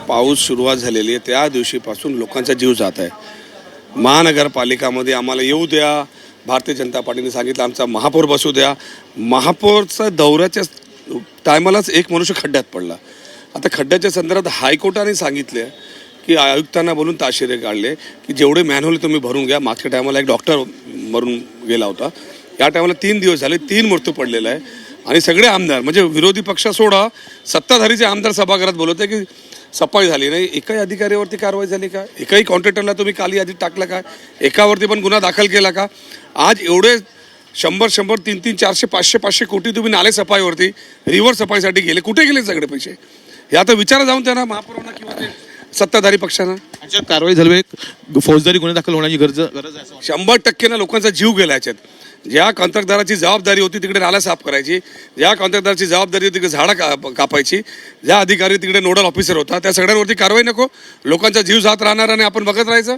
पाऊस सुरुवात झालेली आहे त्या दिवशीपासून लोकांचा जीव जात आहे. महानगरपालिकामध्ये आम्हाला येऊ द्या, भारतीय जनता पार्टीने सांगितलं आमचा महापौर बसू द्या. महापौरचा दौऱ्याच्या टायमालाच एक मनुष्य खड्ड्यात पडला. आता खड्ड्याच्या संदर्भात हायकोर्टाने सांगितले की आयुक्तांना बोलून ताशेरे काढले की जेवढे मॅनहोल तुम्ही भरून घ्या. मागच्या टायमाला एक डॉक्टर मरून गेला होता, या टायमाला 3 दिवस झाले 3 मृत्यू पडलेला आहे. आणि सगळे आमदार म्हणजे विरोधी पक्ष सोडा, सत्ताधारीचे आमदार सभागृहात बोलवते की सफाई झाली नाही. एकाही अधिकाऱ्यावरती कारवाई झाली का? एकाही कॉन्ट्रॅक्टरला तुम्ही काली यादीत टाकलं का? एकावरती पण गुन्हा दाखल केला का? आज एवढे 100, 300, 400, 500 कोटी तुम्ही नाले सफाईवरती, रिव्हर सफाईसाठी गेले, कुठे गेले सगळे पैसे? हे आता विचारा जाऊन त्यांना, महापौरांना किंवा ते सत्ताधारी पक्षांना. याच्यात कारवाई झाली, फौजदारी गुन्हे दाखल होण्याची गरज आहे. 100% ना लोकांचा जीव गेला याच्यात. ज्या कंत्राटदाराची जबाबदारी होती तिकडे नाला साफ करायची, ज्या कंत्राटदाराची जबाबदारी होती तिकडे झाडं कापायची, ज्या अधिकारी तिकडे नोडल ऑफिसर होता, त्या सगळ्यांवरती कारवाई नको? लोकांचा जीव जात राहणार आणि आपण बघत राहायचं?